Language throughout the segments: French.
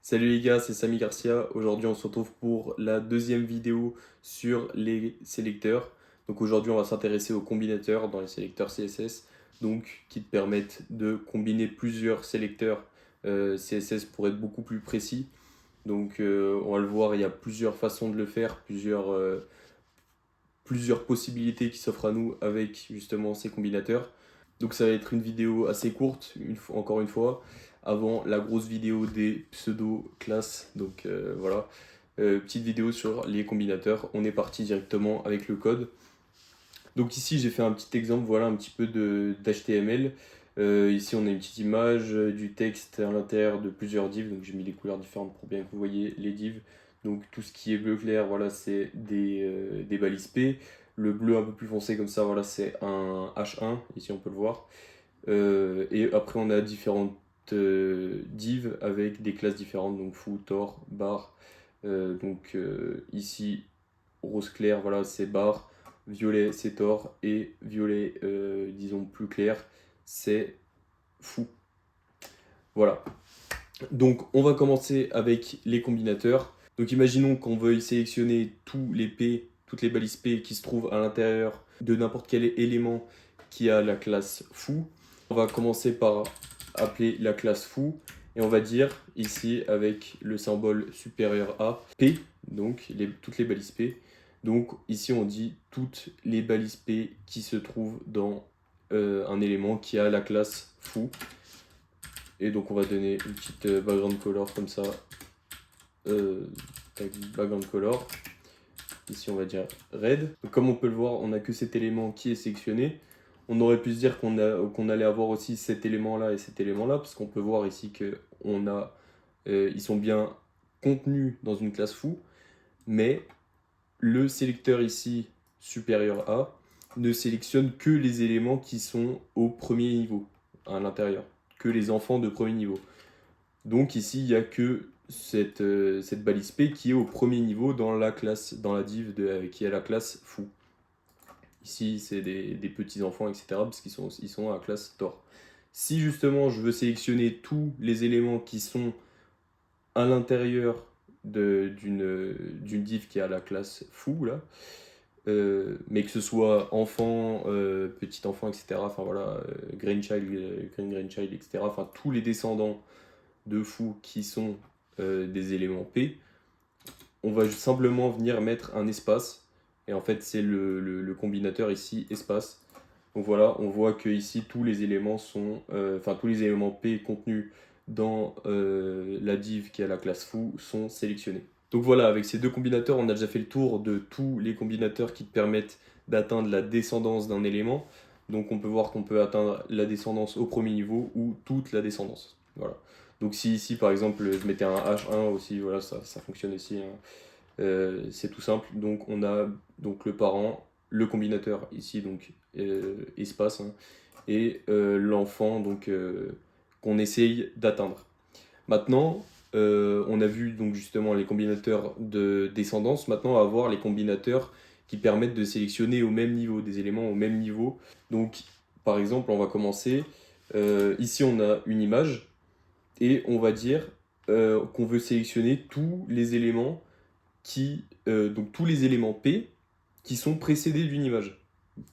Salut les gars, c'est Samy Garcia. Aujourd'hui, on se retrouve pour la deuxième vidéo sur les sélecteurs. Donc aujourd'hui, on va s'intéresser aux combinateurs dans les sélecteurs CSS, donc qui te permettent de combiner plusieurs sélecteurs CSS pour être beaucoup plus précis. Donc on va le voir, il y a plusieurs façons de le faire, plusieurs possibilités qui s'offrent à nous avec justement ces combinateurs. Donc ça va être une vidéo assez courte, encore une fois, avant la grosse vidéo des pseudo-classes. Donc voilà, petite vidéo sur les combinateurs. On est parti directement avec le code. Donc ici j'ai fait un petit exemple, voilà un petit peu d'HTML. Ici on a une petite image, du texte à l'intérieur de plusieurs divs. Donc j'ai mis des couleurs différentes pour bien que vous voyez les divs. Donc tout ce qui est bleu clair, voilà c'est des balises P. Le bleu un peu plus foncé comme ça, voilà c'est un H1, ici on peut le voir. Et après on a différentes divs avec des classes différentes, donc footer, bar. Ici rose clair, voilà c'est bar, violet c'est tor et violet disons plus clair c'est fou. Voilà. Donc on va commencer avec les combinateurs. Donc imaginons qu'on veuille sélectionner tous les P, toutes les balises P qui se trouvent à l'intérieur de n'importe quel élément qui a la classe foo. On va commencer par appeler la classe foo et on va dire ici avec le symbole supérieur à P, donc toutes les balises P. Donc ici on dit toutes les balises P qui se trouvent dans un élément qui a la classe foo. Et donc on va donner une petite background color comme ça. Background color. Ici on va dire red. Donc, comme on peut le voir, on n'a que cet élément qui est sélectionné. On aurait pu se dire qu'on allait avoir aussi cet élément là et cet élément là, parce qu'on peut voir ici ils sont bien contenus dans une classe foo, mais le sélecteur ici supérieur à ne sélectionne que les éléments qui sont au premier niveau à l'intérieur, que les enfants de premier niveau. Donc ici, il n'y a que cette balise P qui est au premier niveau dans la classe, dans la div qui est la classe foo. Ici, c'est des petits enfants, etc. parce ils sont à la classe tor. Si justement je veux sélectionner tous les éléments qui sont à l'intérieur d'une div qui a la classe foo, là, mais que ce soit enfant, petit enfant, etc. Enfin voilà, green child, green child, etc. Enfin tous les descendants de fou qui sont des éléments P, on va simplement venir mettre un espace. Et en fait, c'est le combinateur ici, espace. Donc voilà, on voit que ici tous les éléments sont, tous les éléments P contenus dans la div qui a la classe foo sont sélectionnés. Donc voilà, avec ces deux combinateurs, on a déjà fait le tour de tous les combinateurs qui te permettent d'atteindre la descendance d'un élément. Donc on peut voir qu'on peut atteindre la descendance au premier niveau ou toute la descendance. Voilà. Donc si ici par exemple je mettais un H1 aussi, voilà, ça fonctionne aussi, hein. C'est tout simple. Donc on a donc le parent, le combinateur ici, donc espace, hein, et l'enfant donc qu'on essaye d'atteindre. Maintenant, on a vu donc justement les combinateurs de descendance. Maintenant, on va voir les combinateurs qui permettent de sélectionner au même niveau, des éléments au même niveau. Donc, par exemple, on va commencer. Ici, on a une image et on va dire qu'on veut sélectionner tous les éléments donc tous les éléments P qui sont précédés d'une image,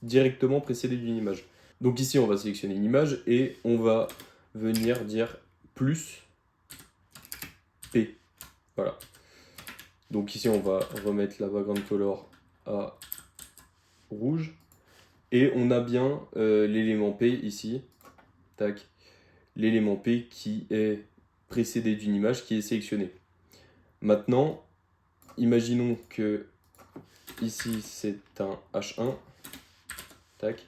directement précédés d'une image. Donc ici, on va sélectionner une image et on va venir dire plus P. Voilà. Donc ici, on va remettre la background color à rouge. Et on a bien l'élément P ici. Tac. L'élément P qui est précédé d'une image qui est sélectionnée. Maintenant, imaginons que ici c'est un H1. Tac.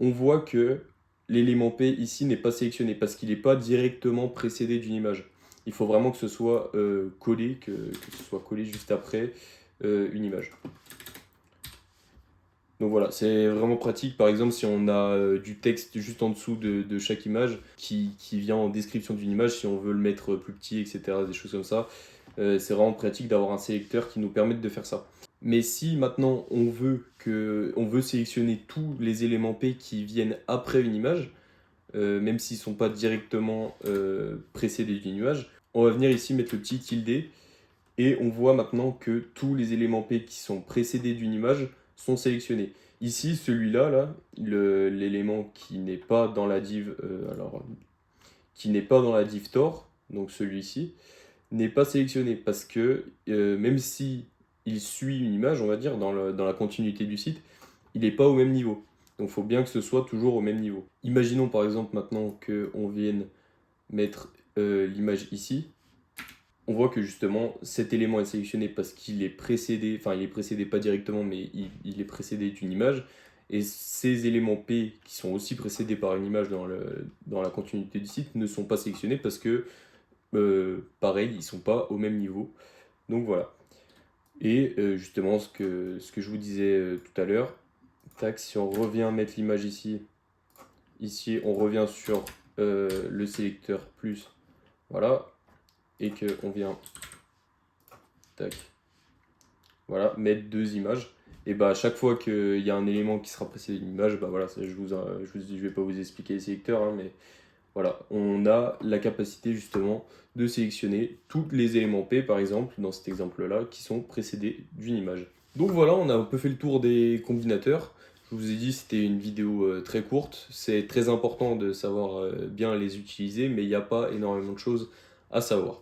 On voit que l'élément P ici n'est pas sélectionné parce qu'il n'est pas directement précédé d'une image. Il faut vraiment que ce soit collé, que ce soit collé juste après une image. Donc voilà, c'est vraiment pratique. Par exemple, si on a du texte juste en dessous de chaque image qui vient en description d'une image, si on veut le mettre plus petit, etc., des choses comme ça, c'est vraiment pratique d'avoir un sélecteur qui nous permette de faire ça. Mais si maintenant on veut sélectionner tous les éléments P qui viennent après une image, même s'ils ne sont pas directement précédés d'une image, On va venir ici mettre le petit tilde et on voit maintenant que tous les éléments P qui sont précédés d'une image sont sélectionnés. Ici, celui-là, là, l'élément qui n'est pas dans la div, qui n'est pas dans la div Tor, donc celui-ci, n'est pas sélectionné parce que même si il suit une image, on va dire, dans la continuité du site, il n'est pas au même niveau. Donc il faut bien que ce soit toujours au même niveau. Imaginons par exemple maintenant qu'on vienne mettre l'image ici. On voit que justement cet élément est sélectionné parce qu'il est précédé, enfin il est précédé pas directement, mais il est précédé d'une image. Et ces éléments P qui sont aussi précédés par une image dans la continuité du site ne sont pas sélectionnés parce que, pareil, ils ne sont pas au même niveau. Donc voilà. Et justement, ce que je vous disais tout à l'heure, tac, si on revient mettre l'image ici, on revient sur le sélecteur plus, voilà, et qu'on vient, tac, voilà, mettre deux images. Et bah à chaque fois qu'il y a un élément qui sera précédé d'une image, bah voilà, ça, je vais pas vous expliquer les sélecteurs, hein, mais voilà, on a la capacité justement de sélectionner tous les éléments P, par exemple, dans cet exemple-là, qui sont précédés d'une image. Donc voilà, on a un peu fait le tour des combinateurs. Je vous ai dit, c'était une vidéo très courte. C'est très important de savoir bien les utiliser, mais il n'y a pas énormément de choses à savoir.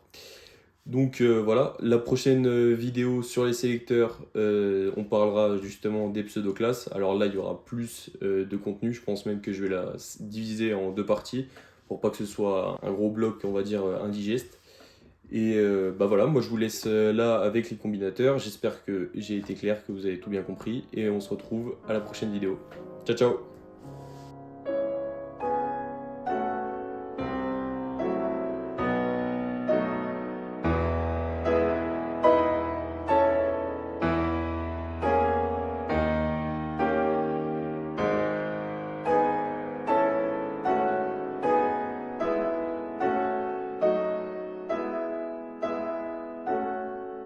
Donc voilà, la prochaine vidéo sur les sélecteurs, on parlera justement des pseudo-classes. Alors là, il y aura plus de contenu. Je pense même que je vais la diviser en deux parties pour pas que ce soit un gros bloc, on va dire, indigeste. Et bah voilà, moi je vous laisse là avec les combinateurs. J'espère que j'ai été clair, que vous avez tout bien compris. Et on se retrouve à la prochaine vidéo. Ciao ciao!